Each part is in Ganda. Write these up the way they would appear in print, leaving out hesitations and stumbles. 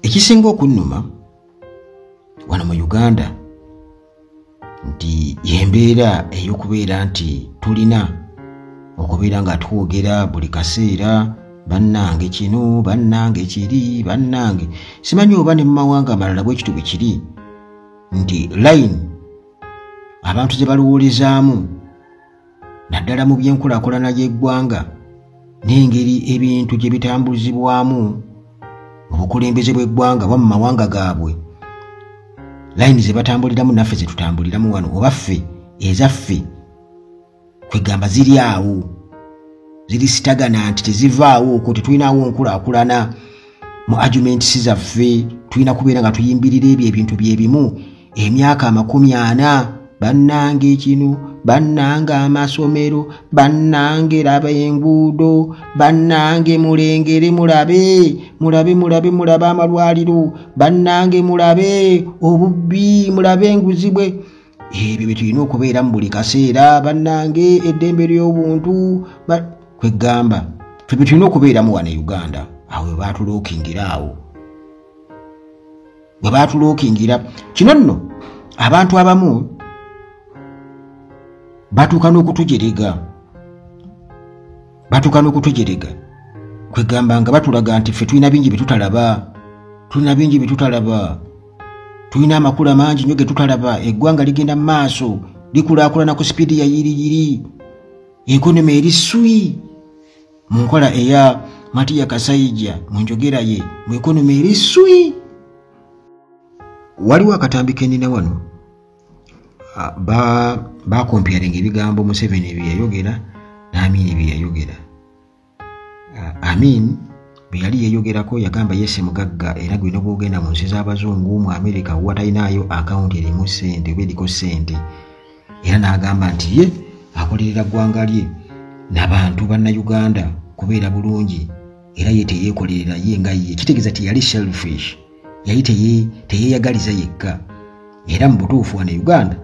ekisinga okunnuma wano mu Uganda nti yembeera ey'okubeera nti tulina okubeera nga twogera buli kaseera bannange kino bannange kiri bannange simanyi oba ne mu mawanga amalala bwekito bwe kiri nti line abantu gye balowoolezaamu naddala mu byenkulaakulana y'eggwanga n'engeri ebintu gye bitambuzibwamu mu bukulembeze bw'eggwanga wa mu mawanga gaabwe line ze batambuliramu naffe ze tutambuliramu wano oba ffe ezaffe kwegamba ziri awo ziri sitagana nti tezivaawo okwo tetulinawo nkulaakulana mu arguments zaffe tulina kubeera nga tuyimbirira ebyo ebintu byebimu emyaka 40 bannange kino bannange amasomero bannange laba enguudo bannange mulengere mulabe amalwaliro bannange mulabe obubbi mulabe enguzibwe ebyo bye tulina okubeera mu buli kaseera bannange eddembe ly'obuntu kwegamba ffe bye tulina okubeeramu wano e Uganda awo bwe baatulookingira awo bwe baatulookingira kino nno abantu abamu batuuka n'okutujerega kwegamba nga batulaga nti ffe tulina bingi bye tutalaba tulina amakula mangi nnyo ge tutalaba eggwanga ligenda mu maaso likulaakulana ku sipiidi ya yiriyiri ekonomi eri swi mu nkola eya Matiya Kasaija mu njogera ye mu ekonomi eri swi. Waliwo akatambi kenina wano bakomparinga ebigambo Museveni bye yayogera n'Amin bye yayogera. Amin bwe yali yeeyogerako yagamba yese mugagga era gwe n'obwogenda mu nsi z'abazungu mu America watalinayo akawunti erimu ssente oba eriko ssente era n'agamba nti ye akolerera ggwanga lye n'abantu bannayuganda kubeera bulungi era ye teyeekolerera ye nga ye kitegeeza ti yali selfish yali teyeeyagaliza yekka era mu butuufu wano Uganda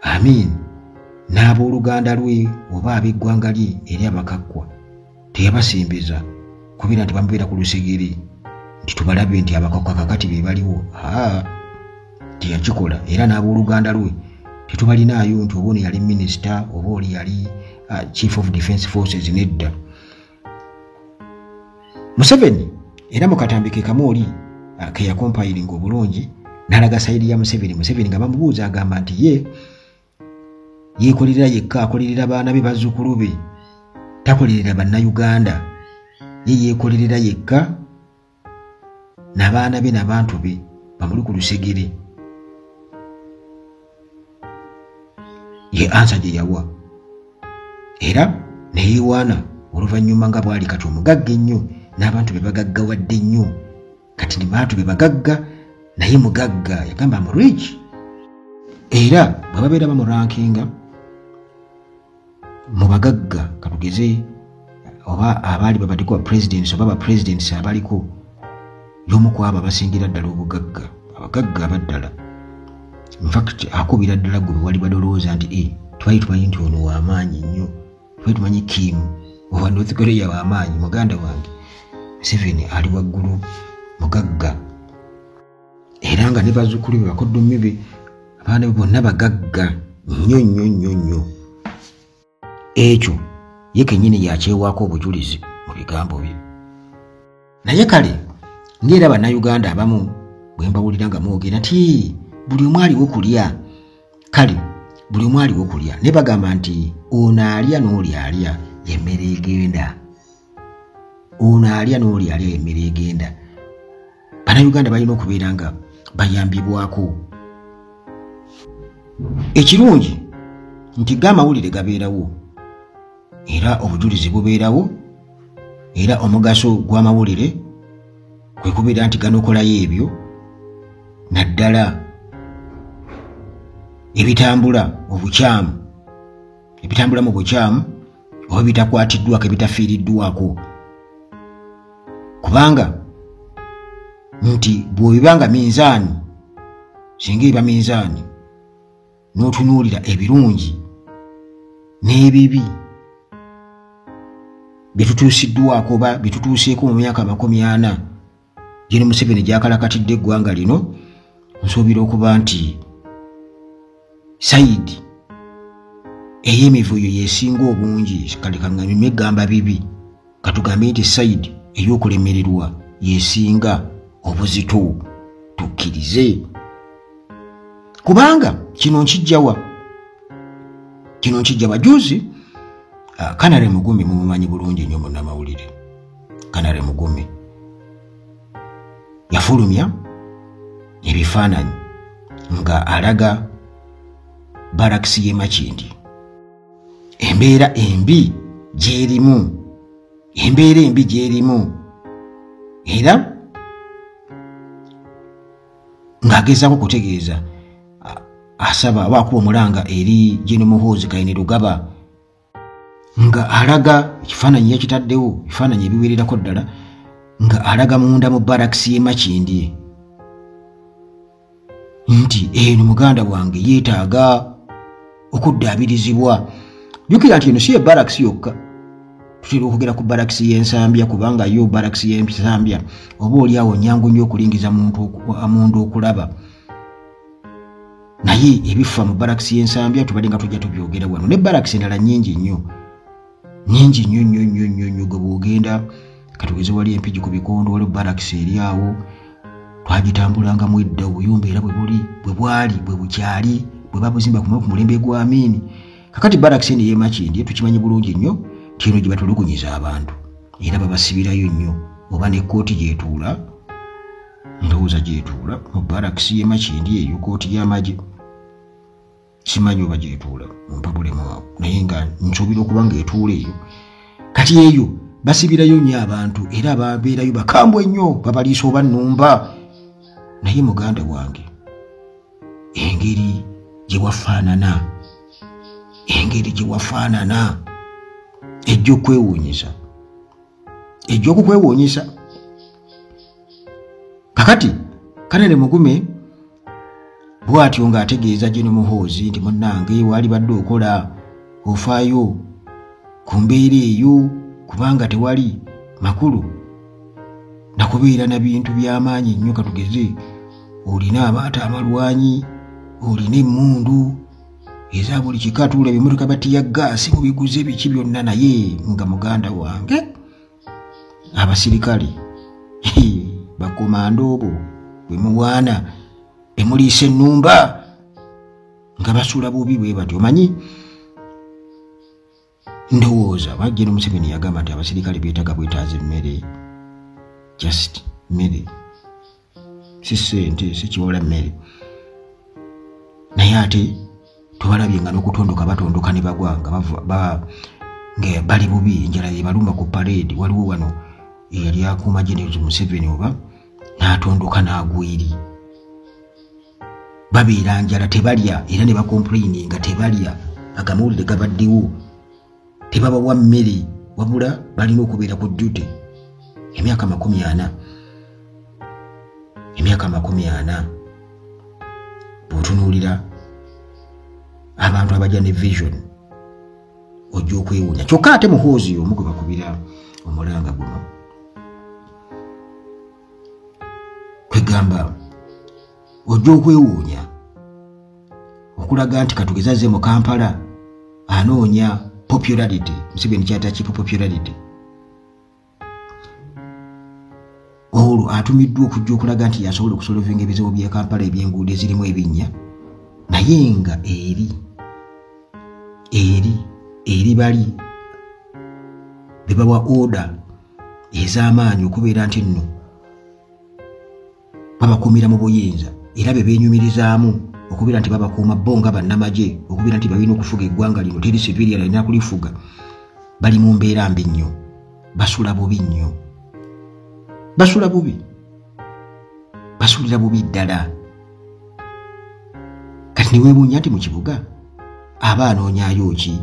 Amin n'abooluganda lwe oba ab'eggwanga lye eri abakakkwa teyabasembiza kubeera nti bamubeera ku lusegere nti tubalabe nti abakakka kakati be baliwo teyakikola era n'abooluganda lwe tetubalinaayo nti oba ono yali minisita oba oli yali chief of defense forces nedda. Museveni era mu katambi ke kamu oli ke yakompayiringa obulungi n'alaga sayidi ya Museveni nga bamubuuza agamba nti ye yeekolerera yekka akolerera baana be bazzukulu be takolerera bannayuganda ye yeekolerera yekka n'abaana be n'abantu be bamuli ku lusegere. Ye ansa gye yawa era neyeewaana oluvannyuma nga bwali kati omugagga ennyo n'abantu be bagaggawadde nnyo kati ne bantu be bagagga naye mugagga yagamba am rich era bwe babeera bamurankinga mu bagagga katugeze oba abaali babaddeko presidents oba presidents abaliko y'omu ku abo abasingira ddala obugagga abagagga abaddala in fact akubira ddala gwe wali badolooza nti twali tumanyi nti ono w'amaanyi nnyo twali tumanyi Kim owa North Korea w'amaanyi muganda wange Museveni ali waggulu mugagga era nga ne bazzukulu be bakoddomi be abaana be bonna bagagga nnyo ekyo ye kennyini yakyewaako obujulizi mu bigambo bye. Naye kale ng'era bannayuganda abamu bwe mbawulira nga mwogera nti buli omu aliwo kulya kale buli omu aliwo kulya ne bagamba nti ono alya n'oli alya emmere egenda ono alya n'oli alya emmere egenda. Bannayuganda balina okubeera nga bayambibwako. Ekirungi nti g'amawulire gabeerawo era obujulizi bubeerawo era omugaso gw'amawulire kwe kubeera nti ganokolayo ebyo naddala ebitambula mu bukyamu oba bitakwatiddwako ebitafiiriddwako kubanga nti bw'obibanga minzaani singa eba minzaani n'otunuulira ebirungi n'ebibi bye tutuusiddwako oba bye tutuuseeko mu myaka 40 Jene Museveni gyakalakatidde eggwanga lino nsuubira okuba nti sayidi ey'emivuyo yesinga obungi kale kaŋŋamye eggamba bibi katugambe nti sayidi ey'okulemererwa yesinga obuzito tukkirize kubanga kino nkijjawa juzi Kanale Mugume mumumanyi bulungi nnyo munnamawulire Kanale Mugume yafulumya ebifaananyi nga alaga barakisi y'e Makindi embeera embi gyerimu era ng'agezaako kutegeeza asaba abakuba omulanga eri Jene Muhoozi Kainerugaba nga alaga ekifaananyi yakitaddewo ebifaananyi ebiwererako ddala nga alaga munda mu barakisi y'e Makindi nti eno muganda wange yeetaaga okuddaabirizibwa. Jjukira nti eno si ye barakisi yokka, tutera okwogera ku barakisi y'Ensambya kubanga yo barakisi y'Ensambya oba oliawo nyangu nnyo okulingiza muntu okulaba, naye ebifa mu barakisi y'Ensambya tubadde nga tujja tubyogera wano ne barakisi endala nnyingi nnyo gwe bw'ogenda katugeze wali Empigi ku Bikondo waliwo barakisi eri awo twagitambulangamu edda obuyumba era bwe bukyali bwe babuzimba ku mulembe gwa Amin. Kakati barakisi eno y'e Makindi tukimanyi bulungi nnyo nti eno gye batulugunyiza abantu era babasibirayo nnyo oba ne kkooti gy'etuula ndowooza gy'etuula mu barakisi y'e Makindi eyo kkooti y'amagye simanyi oba gy'etuula mumpabulemu awo naye nga nsuubira okuba ng'etuula eyo kati eyo basibirayo nnyo abantu era ababeerayo bakambwe nnyo babaliisa oba nnumba. Naye muganda wange engeri gye wafaanana ejja okukwewuunyisa. Kakati Kanale Mugume bw'atyo ng'ategeeza Jene Muhoozi nti munnange wali badde okola ofaayo ku mbeera eyo kubanga tewali makulu nakubeera na bintu by'amaanyi nnyo katugeze olina abaata amalwanyi olina emmundu eza buli kika tuula ebimotoka batiya gaasi mu biguze biki byonna naye nga muganda wange abasirikale bakomando bo bwe muwaana emuliisa ennumba nga basula bubi bwe batyo. Omanyi ndowooza Jene Museveni yagamba nti abasirikale beetaaga bwetaaza emmere, just mmere, si ssente si kiwola mmere, naye ate tubalabye nga n'okutondoka batondoka ne bagwa nga bali bubi enjala yebalumba ku parade. Waliwo wano eyali akuuma Jene Museveni oba n'atondoka n'agwiri babeera njala tebalya era ne bakomplaini nga tebalya agamawulire gabaddewo tebabawa mmere wabula balina okubeera ku duty emyaka 40 bw'otunuulira abantu abajja ne vision ojja okwewuunya. Kyokka ate Muhoozi omu gwe bakubira omulanga guno kwegamba ojja okwewuunya okulaga nti katugeze azze mu Kampala anoonya popularity. Museveni kyata kipo popularity olwo atumiddwa okujja okulaga nti yasobola okusolovinga ebizibu by'e Kampala eby'enguudo ezirimu ebinnya naye nga eri bali bebawa order ez'amaanyi okubeera nti nno babakuumira mu buyinza era beenyumirizaamu okubeera nti babakuuma bo nga bannamagye okubeera nti balina okufuga eggwanga lino teri civilian alina kulifuga. Bali mu mbeera mbi nnyo, basula bubi nnyo, basulira bubi ddala. Kati ne weebuunya nti mu kibuga aba anoonyaayo ki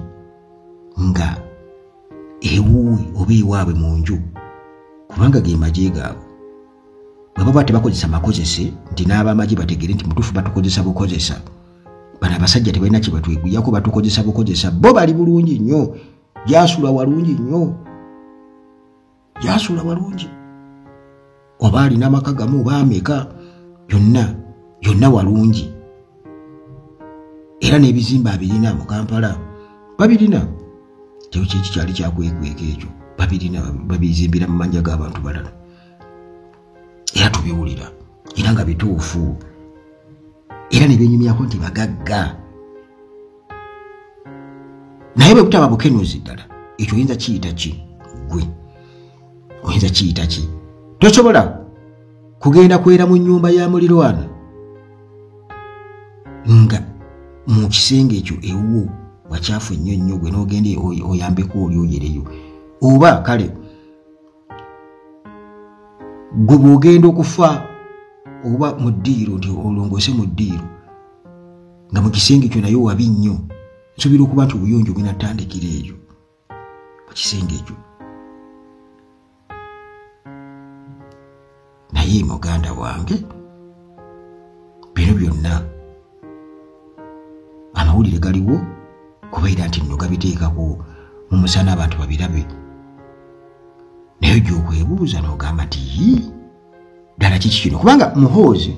nga ewuwe oba ewaabwe mu nju kubanga ge magye gaabwe bwe baba tebakozesa makozese nti n'abamagye bategere nti mutuufu batukozesa bukozesa. Bano abasajja tebalina kye batweguyako, batukozesa bukozesa. Bo bali bulungi nnyo, gyasula walungi nnyo, gyasula walungi. oba alina amaka gamu oba ameka, yonna walungi. Era n'ebizimba abirina mu Kampala babirina. Kiki kyali kyakwekweka ekyo, babirina babizimbira mu manja g'abantu balala. Era tubiwulira era nga bituufu, era ne benyumyako nti bagagga. Naye bwe butaba bukenuzi ddala, ekyo oyinza kiyita ki? Gwe oyinza kiyita ki? Tosobola kugenda kwera mu nnyumba ya mulirwana nga mu kisenge ekyo ewuwo wakyafu ennyo gwe n'ogende oyambeko oli oyereyo. Oba kale gwe bw'ogenda okufa oba mu ddiiro nti olongose mu ddiiro nga mu kisenge ekyo nayo wabi nnyo, nsuubira okuba nti obuyonjo binatandikira eyo mu kisenge ekyo. Naye muganda wange, bino byonna amawulire galiwo kubeera nti nno gabiteekako mu musana abantu babirabe. Naye gy'okwebuuza n'ogamba nti ddala kiki kino? Kubanga Muhoozi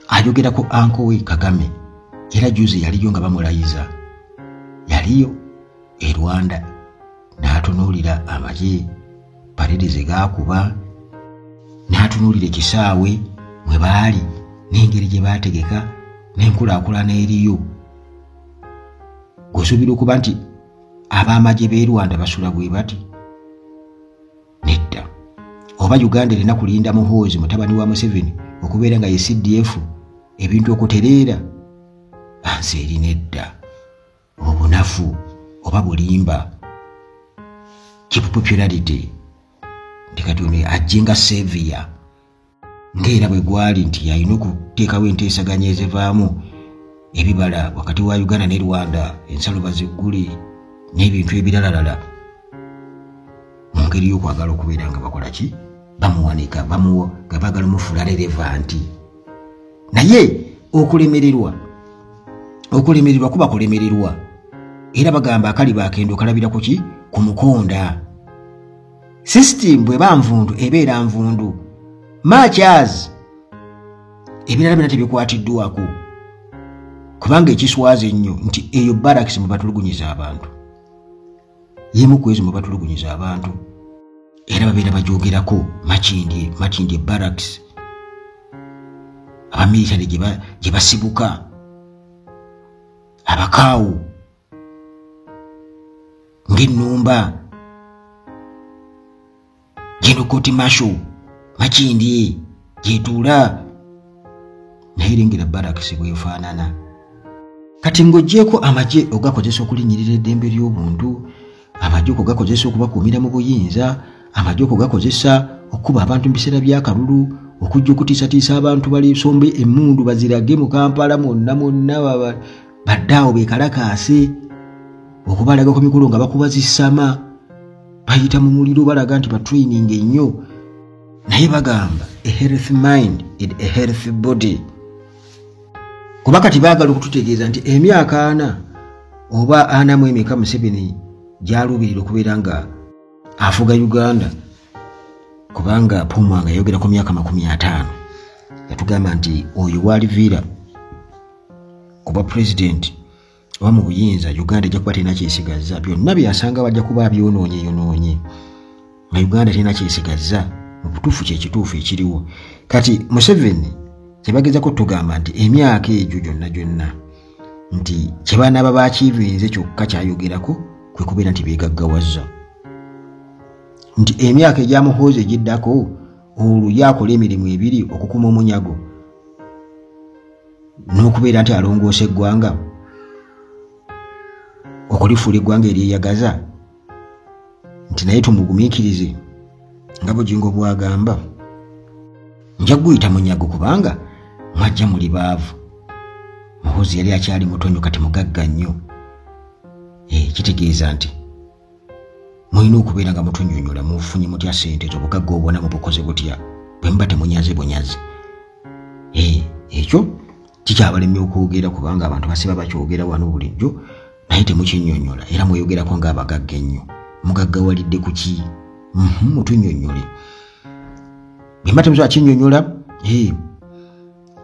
ayogerako anko we Kagame, era juzi yaliyo nga bamulayiza, yaliyo e Rwanda n'atunuulira amagye parede ze gaakuba, n'atunuulira ekisaawe mwe baali n'engeri gye baategeka n'enkulaakulana eriyo. Gosuubira okuba nti ab'amagye b'e Rwanda basula bwe bati? Nedda. Oba Uganda erina kulinda Muhoozi mutabani wa Museveni okubeera nga ye CDF ebintu okutereera? Ansi eri nedda. Obunafu oba bulimba, popularity nti kati ono ajje nga savior, ng'era bwe gwali nti alina okuteekawo enteesaganya ezivaamu ebibala wakati wa Uganda ne Rwanda, ensalo baziggule n'ebintu ebiralalala, mu ngeri y'okwagala okubeera nga bakola ki? Bamuwanika, nga baagala omufuula relevant. Naye okulemererwa kuba kulemererwa, era bagamba akali bakendo kalabira ku ki? Ku mukonda. System bw'eba nvundu ebeera nvundu, much as ebirala byonna tebikwatiddwako, kubanga ekiswaza ennyo nti eyo barracks mwe batulugunyiza abantu, yemu ku ezo mwe batulugunyiza abantu, era babeera bagyogerako Makindye barracks, abamilitary gye basibuka, abakaawu ng'Ennumba, General Court Marshal Makindye gyetuula. Naye lengera barracks bwefaanana. Kati ng'oggyeko amagye ogakozesa okulinnyirira eddembe ly'obuntu, amagye okugakozesa okubakuumira mu buyinza, amagye okugakozesa okuba abantu mu biseera by'akalulu, okujja okutiisatiisa abantu balisombe emmundu bazirage mu Kampala mwonna baddaawo beekalakaase, okubalagako mikolo nga bakuba zissama, bayita mu muliro balaga nti batraining ennyo. Naye bagamba a healthy mind and a healthy body. Kuba kati baagala okututegeeza nti emyaka 4 oba 40 Museveni gy'aluubirira okubeera nga afuga Uganda, kubanga Pumwanga yayogera ku myaka 50, yatugamba nti oyo waliviira kuba president oba mu buyinza, Uganda ejja kuba terina kyesigazza. Byonna byasanga bajja kuba byonoonye, nga Uganda terina kyesigazza. Mu butuufu kye kituufu ekiriwo. Kati Museveni kyebagezako tugamba nti emyaka egyo gyonna nti kye banaaba baakiivinze kyokka kyayogerako kwe kubeera nti beegaggawazza, nti emyaka egya Muhoozi egiddako olwo yakola emirimu ebiri: okukuma omunyago n'okubeera nti alongoosa eggwanga, okulifuula eggwanga eryeyagaza, nti naye tumugumiikirize nga Bugingo bwagamba, nja kuguyita munyago kubanga mwajja muli baavu. Muhoozi yali akyali mutonyo, kati mugagga nnyo. Kitegeeza nti mulina okubeera nga mutunyonyola, mufunye mutya ssente z'obugagga obwona mubukoze butya, bwe muba temunyaze bunyazi. Ekyo kikyabalemye okwogera kubanga abantu basiba bakyogera wano bulijjo, naye temukinyonyola era mweyogerako ng'abagagga ennyo. Mugagga walidde ku ki? Mutunyonyole. Matemzo akinnyonnyola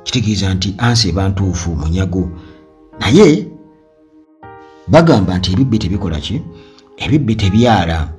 kitegeeza nti ansi eba ntuufu munyago, naye bagamba nti ebibbi tebikola ki? Ebibbi tebyala.